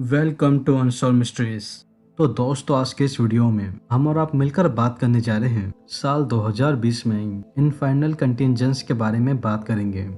Welcome to unsolved mysteries. तो दोस्तों, आज के इस वीडियो में हम और आप मिलकर बात करने जा रहे हैं साल 2020 में इनफाइनल कंटिजेंस के बारे में बात करेंगे।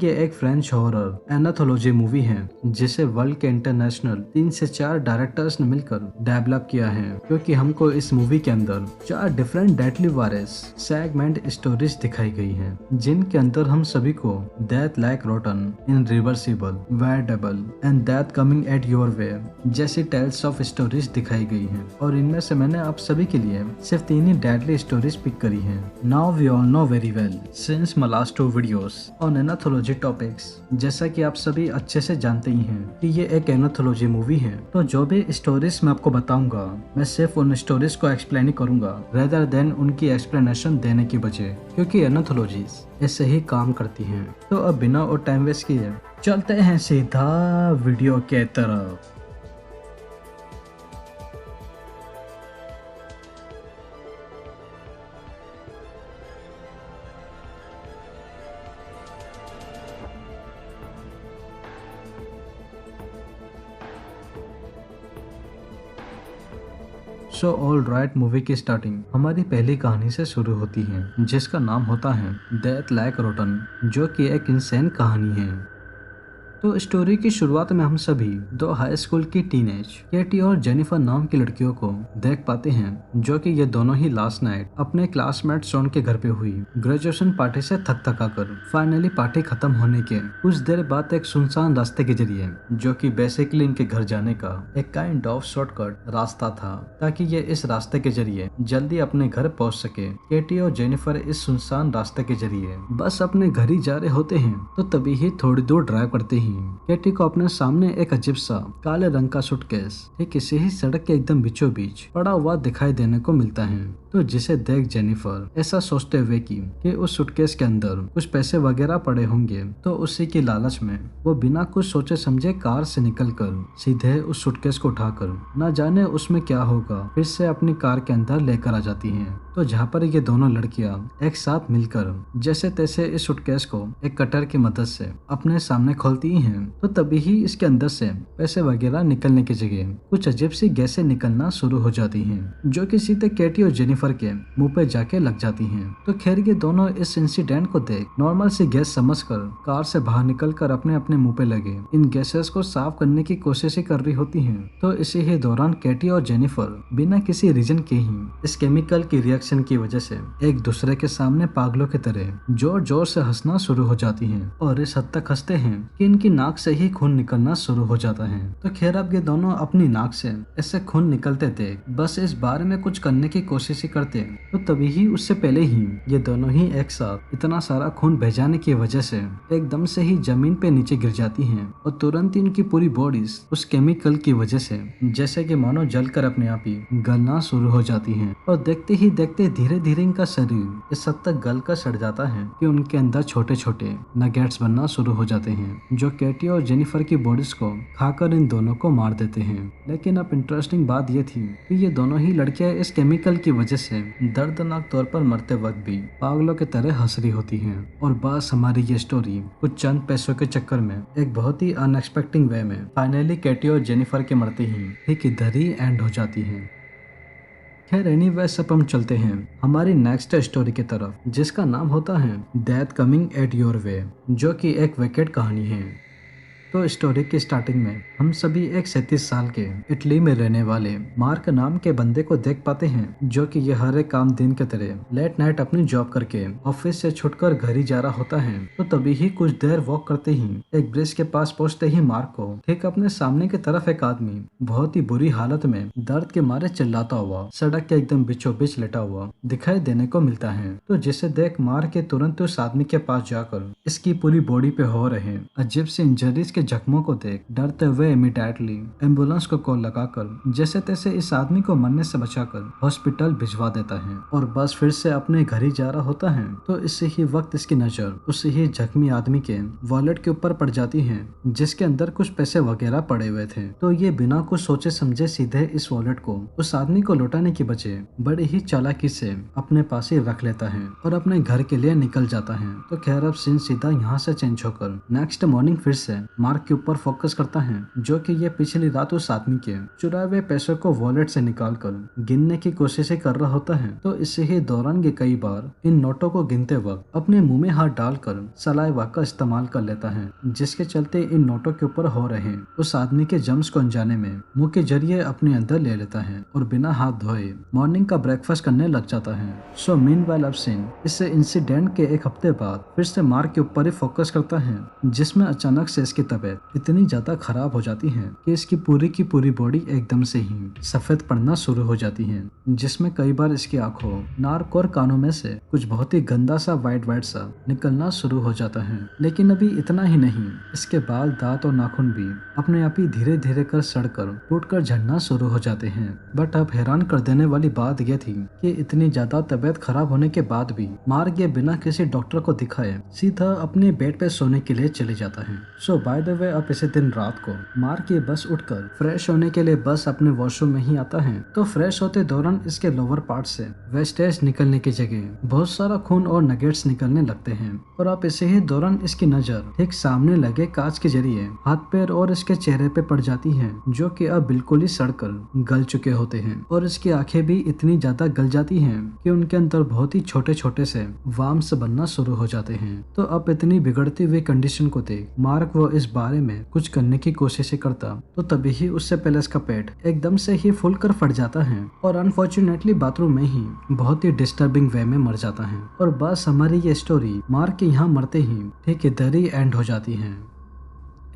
ये एक फ्रेंच हॉरर एनाथोलॉजी मूवी है जिसे वर्ल्ड के इंटरनेशनल 3 से 4 डायरेक्टर्स ने मिलकर डेवलप किया है, क्योंकि हमको इस मूवी के अंदर 4 different deadly virus segment stories दिखाई गई हैं, जिनके अंदर हम सभी को death like rotten, irreversible, veritable and death coming at your way जैसी टेल्स ऑफ स्टोरीज दिखाई गई हैं। और इनमें से मैंने आप सभी के लिए सिर्फ 3 ही डेडली स्टोरीज पिक करी हैं। Now we all know very well since my last 2 videos on anthology topics, जैसा कि आप सभी अच्छे से जानते ही हैं कि ये एक एनाथोलॉजी मूवी है, तो जो भी स्टोरीज मैं आपको बताऊंगा मैं सिर्फ उन स्टोरीज को एक्सप्लेन ही करूंगा रेदर देन उनकी एक्सप्लेनेशन देने की बजाय, क्योंकि एनाथोलॉजीज ऐसे ही काम करती हैं। तो अब बिना और टाइम वेस्ट किए चलते हैं सीधा वीडियो के तरफ। सो ऑल राइट, मूवी की स्टार्टिंग हमारी पहली कहानी से शुरू होती है, जिसका नाम होता है डेथ लाइक रोटन, जो कि एक इंसेन कहानी है। तो स्टोरी की शुरुआत में हम सभी 2 हाई स्कूल की टीनेज केटी और जेनिफर नाम की लड़कियों को देख पाते हैं, जो कि ये दोनों ही लास्ट नाइट अपने क्लासमेट शॉन के घर पे हुई ग्रेजुएशन पार्टी से थक थका कर फाइनली पार्टी खत्म होने के कुछ देर बाद एक सुनसान रास्ते के जरिए, जो कि बेसिकली इनके घर जाने का एक काइंड ऑफ शॉर्टकट रास्ता था, ताकि ये इस रास्ते के जरिए जल्दी अपने घर पहुंच सके। केटी और जेनिफर इस सुनसान रास्ते के जरिए बस अपने घर ही जा रहे होते हैं, तो तभी ही थोड़ी दूर ड्राइव करते ही केटी को अपने सामने एक अजीब सा काले रंग का सूटकेस ठीक इसी ही सड़क के एकदम बीचों बीच पड़ा हुआ दिखाई देने को मिलता है। तो जिसे देख जेनिफर ऐसा सोचते हुए कि उस सूटकेस के अंदर कुछ पैसे वगैरह पड़े होंगे, तो उसी की लालच में वो बिना कुछ सोचे समझे कार से निकलकर सीधे उस सूटकेस को उठाकर न जाने उसमें क्या होगा फिर से अपनी कार के अंदर लेकर आ जाती हैं। तो जहाँ पर ये दोनों लड़कियां एक साथ मिलकर जैसे तैसे इस सूटकेस को एक कटर की मदद से अपने सामने खोलती हैं, तो तभी ही इसके अंदर से पैसे वगैरह निकलने की जगह कुछ अजीब सी गैसें निकलना शुरू हो जाती हैं, जो कि सीधे केटी और जेनिफर के मुंह पे जाके लग जाती हैं। तो खैर ये दोनों इस इंसिडेंट को देख नॉर्मल सी गैस समझकर कार से बाहर निकलकर अपने अपने मुंह पे लगे इन गैसेस को साफ करने की कोशिश ही कर रही होती हैं। तो इसी ही दौरान केटी और जेनिफर बिना किसी रीजन के ही इस केमिकल की रिएक्शन की वजह से एक दूसरे के सामने पागलों की तरह जोर जोर से हंसना शुरू हो जाती हैं, और इस हद तक हंसते हैं कि इनकी नाक से ही खून निकलना शुरू हो जाता है। तो खैर अब ये दोनों अपनी नाक से ऐसे खून निकलते थे बस इस बारे में कुछ करने की कोशिश ही करते, तो तभी ही उससे पहले ही ये दोनों ही एक साथ इतना सारा खून बह जाने की वजह से एकदम से ही जमीन पे नीचे गिर जाती हैं, और तुरंत इनकी पूरी बॉडीज उस केमिकल की वजह से जैसे कि मानो जलकर अपने आप ही गलना शुरू हो जाती हैं। और देखते ही देखते धीरे धीरे इनका शरीर इस हद तक गल कर सड़ जाता है कि उनके अंदर छोटे छोटे नगेट्स बनना शुरू हो जाते हैं, जो केटी और जेनिफर की बॉडीज को खाकर इन दोनों को मार देते हैं। लेकिन अब इंटरेस्टिंग बात यह थी कि ये दोनों ही लड़कियां इस केमिकल की वजह से दर्दनाक तौर पर मरते वक्त भी पागलों की तरह हंस रही होती हैं। और बस हमारी ये स्टोरी कुछ चंद पैसों के चक्कर में एक बहुत ही अनएक्सपेक्टेड वे में फाइनली केटी और जेनिफर के मरते ही ठीक इधर ही एंड हो जाती है। खैर एनीवेज अब हम चलते हैं हमारी नेक्स्ट स्टोरी की तरफ, जिसका नाम होता है डेथ कमिंग एट योर वे, जो कि एक विकेट कहानी है। तो स्टोरी की स्टार्टिंग में हम सभी एक 37 साल के इटली में रहने वाले मार्क नाम के बंदे को देख पाते हैं, जो कि ये हर एक काम दिन के तरह लेट नाइट अपनी जॉब करके ऑफिस से छुटकर घर ही जा रहा होता है। तो तभी ही कुछ देर वॉक करते ही एक ब्रिज के पास पहुंचते ही मार्क को ठीक अपने सामने की तरफ एक आदमी बहुत ही बुरी हालत में दर्द के मारे चिल्लाता हुआ सड़क के एकदम बीचों बीच लेटा हुआ दिखाई देने को मिलता है। तो जिसे देख मार्क के तुरंत उस आदमी के पास जाकर इसकी पूरी बॉडी पे हो रहे अजीब से इंजरीज के जख्मों को देख डरते हुए इमीडिएटली एम्बुलेंस को कॉल लगाकर जैसे तैसे इस आदमी को मरने से बचाकर हॉस्पिटल भिजवा देता है, और बस फिर से अपने घर ही जा रहा होता है। तो इसी ही वक्त इसकी नजर उसी ही जख्मी आदमी के वॉलेट के ऊपर पड़ जाती है, जिसके अंदर कुछ पैसे वगैरह पड़े हुए थे। तो ये बिना कुछ सोचे समझे सीधे इस वॉलेट को उस आदमी को लौटाने की बजाय बड़ी ही चालाकी से अपने पास ही रख लेता है और अपने घर के लिए निकल जाता है। तो खैर अब सीन सीधा यहाँ से चेंज होकर नेक्स्ट मॉर्निंग फिर से मार्क मार्क के ऊपर फोकस करता है, जो कि ये पिछली रात उस आदमी के चुराए हुए पैसों को वॉलेट से निकाल कर गिनने की कोशिश कर रहा होता है। तो इसी ही दौरान ये कई बार इन नोटों को गिनते वक्त अपने मुंह में हाथ डालकर सलाइवा का इस्तेमाल कर लेता है, जिसके चलते इन नोटों के ऊपर हो रहे उस आदमी के जम्स को अनजाने में मुंह के जरिए अपने अंदर ले लेता है और बिना हाथ धोए मॉर्निंग का ब्रेकफास्ट करने लग जाता है। सो मीनवाइल अब सीन इस इंसिडेंट के एक हफ्ते बाद फिर से मार्क के ऊपर ही फोकस करता है, जिसमें अचानक से इसकी तबीयत इतनी ज्यादा खराब हो जाती है कि इसकी पूरी बॉडी एकदम से ही सफेद पड़ना शुरू हो जाती है, जिसमें कई बार इसकी आंखों, नाक और कानों में से कुछ बहुत ही गंदा सा वाइट सा निकलना शुरू हो जाता है। लेकिन अभी इतना ही नहीं, इसके बाल, दांत और नाखून भी अपने आप ही धीरे धीरे कर सड़कर टूट कर झड़ना शुरू हो जाते हैं। बट अब हैरान कर देने वाली बात यह थी कि इतनी ज्यादा तबीयत खराब होने के बाद भी मार्क ये बिना किसी डॉक्टर को दिखाए सीधा अपने बेड पे सोने के लिए चले जाता है। सो बाय द वे अब इसी दिन रात को मार्क ये बस उठकर फ्रेश होने के लिए बस अपने वॉशरूम में ही आता है। तो फ्रेश होते दौरान इसके लोअर पार्ट से वेस्टेज निकलने की जगह बहुत सारा खून और नगेट्स निकलने लगते हैं और अब इसी ही दौरान इसकी नजर ठीक सामने लगे कांच के जरिए हाथ पैर और इसके चेहरे पे पड़ जाती है, जो कि अब बिल्कुल ही सड़कर गल चुके होते हैं और इसकी आंखें भी इतनी ज्यादा गल जाती हैं कि उनके अंदर बहुत ही छोटे छोटे से वार्म्स बनना शुरू हो जाते हैं। तो अब इतनी बिगड़ती हुई कंडीशन को देख मार्क वो इस बारे में कुछ करने की कोशिश करता, तो तभी ही उससे पहले इसका पेट एकदम से ही फूल कर फट जाता है और अनफॉर्चुनेटली बाथरूम में ही बहुत ही डिस्टर्बिंग वे में मर जाता है। और बस हमारी ये स्टोरी मार्क के यहाँ मरते ही ठीक इधर ही एंड हो जाती है।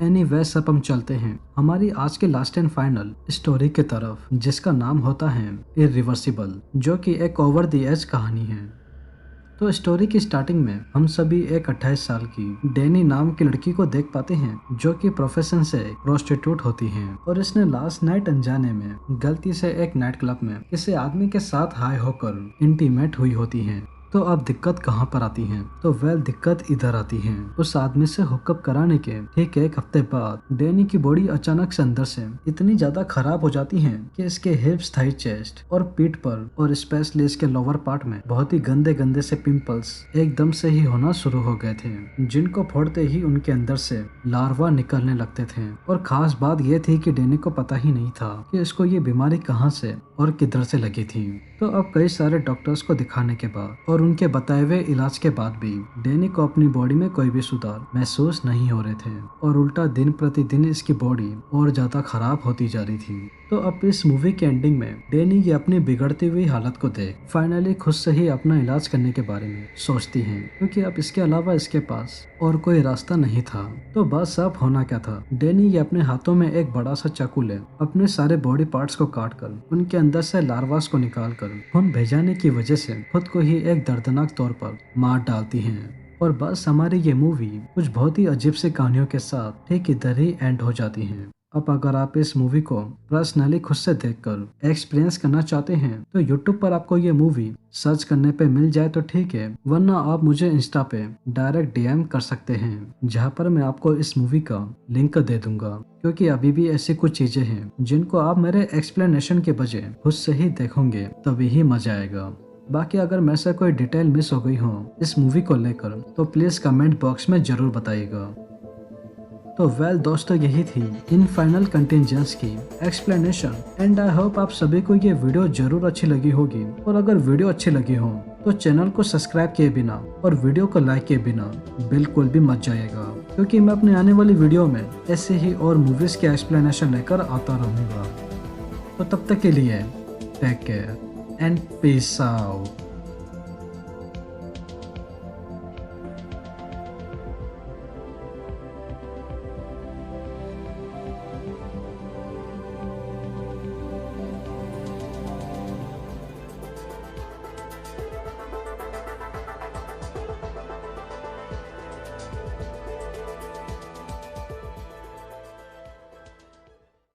एनीवेज अब हम चलते हैं हमारी आज के लास्ट एंड फाइनल स्टोरी की तरफ, जिसका नाम होता है इरिवर्सिबल, जो कि एक ओवर द एज कहानी है। तो स्टोरी की स्टार्टिंग में हम सभी एक 28 साल की डैनी नाम की लड़की को देख पाते हैं, जो कि प्रोफेशन से प्रोस्टिट्यूट होती है और इसने लास्ट नाइट अनजाने में गलती से एक नाइट क्लब में किसी आदमी के साथ हाई होकर इंटीमेट हुई होती है। तो अब दिक्कत कहाँ पर आती है? तो वेल दिक्कत इधर आती है। उस आदमी से हुकअप कराने के ठीक एक हफ्ते बाद डैनी की बॉडी अचानक से अंदर से इतनी ज्यादा खराब हो जाती है कि इसके हिप्स, थाई, चेस्ट और पीठ पर और स्पेशली इसके लोअर पार्ट में बहुत ही गंदे गंदे से पिंपल्स एकदम से ही होना शुरू हो गए थे, जिनको फोड़ते ही उनके अंदर से लार्वा निकलने लगते थे। और खास बात यह थी कि डैनी को पता ही नहीं था कि इसको ये बीमारी कहाँ से और किधर से लगी थी। तो अब कई सारे डॉक्टर्स को दिखाने के बाद और उनके बताए हुए इलाज के बाद भी डैनी को अपनी बॉडी में कोई भी सुधार महसूस नहीं हो रहे थे और उल्टा दिन प्रतिदिन इसकी बॉडी और ज्यादा खराब होती जा रही थी। तो अब इस मूवी के एंडिंग में डैनी ये अपनी बिगड़ती हुई हालत को देख फाइनली खुद से ही अपना इलाज करने के बारे में सोचती हैं, क्योंकि अब इसके अलावा इसके पास और कोई रास्ता नहीं था। तो बस अब होना क्या था, डैनी ये अपने हाथों में एक बड़ा सा चाकू ले अपने सारे बॉडी पार्ट्स को काट कर उनके अंदर से लार्वास को निकाल कर खून भेजाने की वजह से खुद को ही एक दर्दनाक तौर पर मार डालती हैं। और बस हमारी ये मूवी कुछ बहुत ही अजीब सी कहानियों के साथ ठीक इधर ही एंड हो जाती है। अब अगर आप इस मूवी को पर्सनली खुद से देखकर एक्सपीरियंस करना चाहते हैं तो YouTube पर आपको ये मूवी सर्च करने पे मिल जाए तो ठीक है, वरना आप मुझे इंस्टा पे डायरेक्ट DM कर सकते हैं, जहाँ पर मैं आपको इस मूवी का लिंक दे दूंगा, क्योंकि अभी भी ऐसी कुछ चीजें हैं जिनको आप मेरे एक्सप्लेनेशन के बजाय खुद से ही देखोगे तभी ही मजा आएगा। बाकी अगर मेरे से कोई डिटेल मिस हो गई हो इस मूवी को लेकर तो प्लीज कमेंट बॉक्स में जरूर बताइएगा। तो वेल दोस्तों, यही थी इन फाइनल कंटिजेंस की एक्सप्लेनेशन एंड आई होप आप सभी को ये वीडियो जरूर अच्छी लगी होगी। और अगर वीडियो अच्छी लगी हो तो चैनल को सब्सक्राइब किए बिना और वीडियो को लाइक किए बिना बिल्कुल भी मत जाइएगा, क्योंकि मैं अपने आने वाली वीडियो में ऐसे ही और मूवीज के एक्सप्लेनेशन लेकर आता रहूंगा। तो तब तक के लिए take care and peace out.